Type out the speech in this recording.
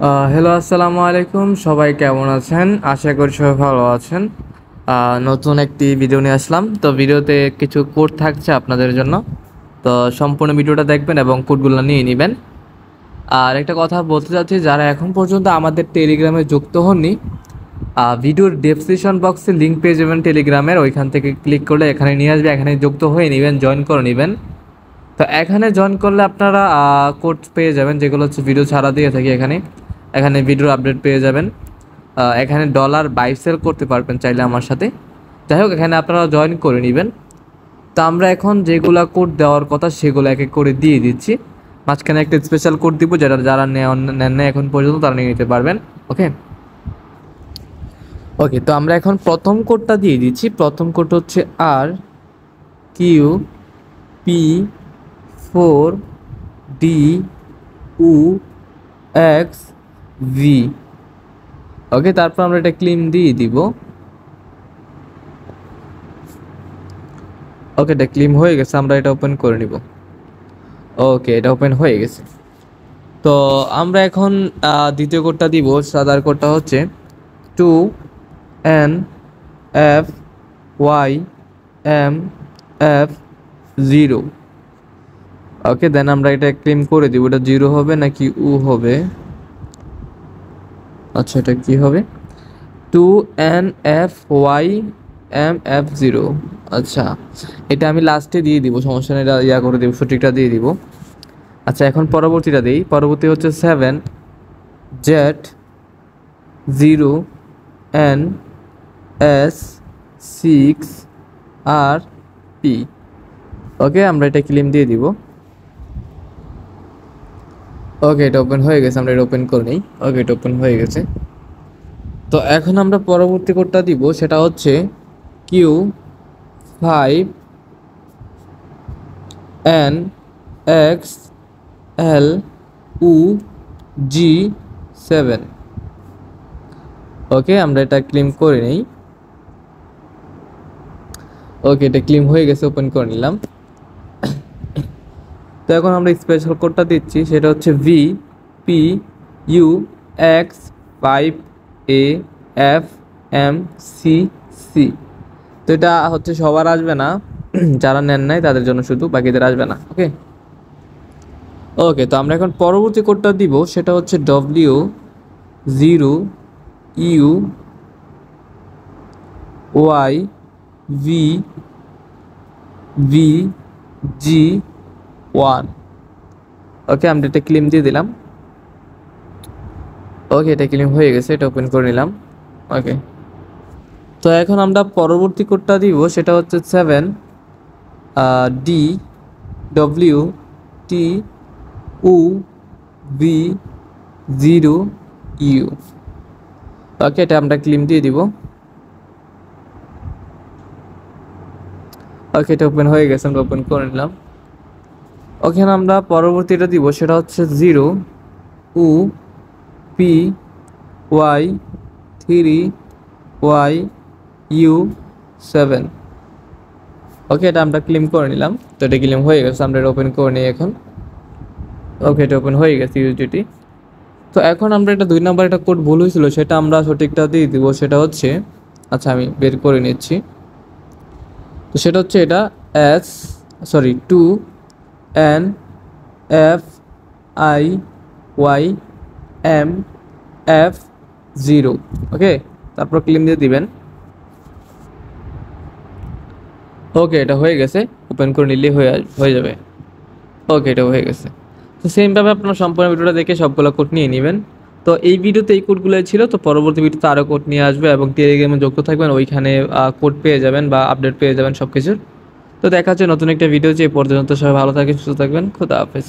Hello, আসসালামু আলাইকুম। সবাই কেমন আছেন? আশা করি সবাই ভালো আছেন। নতুন একটি ভিডিও নিয়ে আসলাম। তো ভিডিওতে কিছু কোড থাকছে আপনাদের জন্য। তো সম্পূর্ণ ভিডিওটা দেখবেন এবং কোডগুলো নিয়ে নেবেন। আর একটা কথা বলতে চাচ্ছি, যারা এখন পর্যন্ত আমাদের টেলিগ্রামে যুক্ত হননি, ভিডিওর ডেসক্রিপশন বক্সে লিঙ্ক পেয়ে যাবেন টেলিগ্রামের। ওইখান থেকে ক্লিক করলে এখানে নিয়ে আসবে, এখানে যুক্ত হয়ে নেবেন, জয়েন করে নেবেন। তো এখানে জয়েন করলে আপনারা কোড পেয়ে যাবেন, যেগুলো হচ্ছে ভিডিও ছাড়া দিয়ে থাকি। এখানে ভিডিওর আপডেট পেয়ে যাবেন। এখানে ডলার বাই সেল করতে পারবেন চাইলে আমার সাথে। যাই হোক, এখানে আপনারা জয়েন করে নেবেন। তো আমরা এখন যেগুলা কোড দেওয়ার কথা সেগুলো এক এক করে দিয়ে দিচ্ছি। মাঝখানে একটা স্পেশাল কোড দিব, যেটা যারা নেন না এখন পর্যন্ত তারা নিয়ে নিতে পারবেন। ওকে ওকে তো আমরা এখন প্রথম কোডটা দিয়ে দিচ্ছি। প্রথম কোড হচ্ছে RQP4DUXV। ওকে, তারপর আমরা এটা ক্লেম দিয়ে দিব। ওকে, এটা ক্লেম হয়ে গেছে, আমরা এটা ওপেন করে নিব। ওকে, এটা ওপেন হয়ে গেছে। তো আমরা এখন দ্বিতীয় কোডটা দিব। সাদার কোডটা হচ্ছে 2NFYMF0। ওকে, দেন আমরা এটা ক্লেম করে দিব। এটা 0 হবে নাকি উ হবে? আচ্ছা, এটা কি হবে? 2NFYMF0। আচ্ছা, এটা আমি লাস্টে দিয়ে দিব, সমস্যা নেই, এটা করে দিব, সঠিকটা দিয়ে দিব। আচ্ছা, এখন পরবর্তীটা দিই। পরবর্তী হচ্ছে 7Z0NS6RP। ওকে, আমরা এটা ক্লেম দিয়ে দিব। ওকে, এটা ওপেন হয়ে গেছে, আমরা এটা ওপেন করে নিই। ওকে, এটা ওপেন হয়ে গেছে। তো এখন আমরা পরবর্তী কোডটা দিব, সেটা হচ্ছে Q5NXLUG7। ওকে, আমরা এটা ক্লেম করে নিই। ওকে, এটা ক্লেম হয়ে গেছে, ওপেন করে নিলাম। তো এখন আমরা স্পেশাল কোডটা দিচ্ছি, সেটা হচ্ছে VPUX5AFMCC। তো এটা হচ্ছে সবার আসবে না, যারা নেন নাই তাদের জন্য শুধু, বাকিদের আসবে না। ওকে ওকে তো আমরা এখন পরবর্তী কোডটা দিব, সেটা হচ্ছে WYVVG1। ওকে, আমরা এটা ক্লেম দিয়ে দিলাম। ওকে, এটা ক্লেম হয়ে গেছে, এটা ওপেন করে নিলাম। ওকে, তো এখন আমরা পরবর্তী কোডটা দিব, সেটা হচ্ছে 7DWTUV0U। ওকে, এটা আমরা ক্লেম দিয়ে দিব। ওকে, এটা ওপেন হয়ে গেছে, আমরা ওপেন করে নিলাম। ওখানে আমরা পরবর্তীটা দিব, সেটা হচ্ছে 0UPY3YU7। ওকে, এটা আমরা ক্লেম করে নিলাম। তো এটা ক্লেম হয়ে গেছে, আমরা এটা ওপেন করে নিই এখন। ওকে, এটা ওপেন হয়ে গেছে ইউজিটি। তো এখন আমরা এটা 2 নাম্বার একটা কোড ভুল হয়েছিল, সেটা আমরা সঠিকটা দিয়ে দিব। সেটা হচ্ছে, আচ্ছা আমি বের করে নিচ্ছি। তো সেটা হচ্ছে এটা 2NFIYMF0। ওকে, তারপর ক্লেম দিয়ে দিবেন। ওকে, এটা হয়ে গেছে, ওপেন করে নিলেই হয়ে যাবে। ওকে, এটা হয়ে গেছে। তো সেমভাবে আপনার সম্পূর্ণ ভিডিওটা দেখে সবগুলো কোড নিয়ে নেবেন। তো এই ভিডিওতে এই কোডগুলোই ছিল। তো পরবর্তী ভিডিওতে আরও কোড নিয়ে আসবে এবং টেলিগ্রামে যুক্ত থাকবেন, ওইখানে কোড পেয়ে যাবেন বা আপডেট পেয়ে যাবেন সব কিছুর। তো দেখা হচ্ছে নতুন একটা ভিডিও। যে পর্যন্ত সবাই ভালো থাকেন, সুস্থ থাকবেন। খোদা হাফেজ।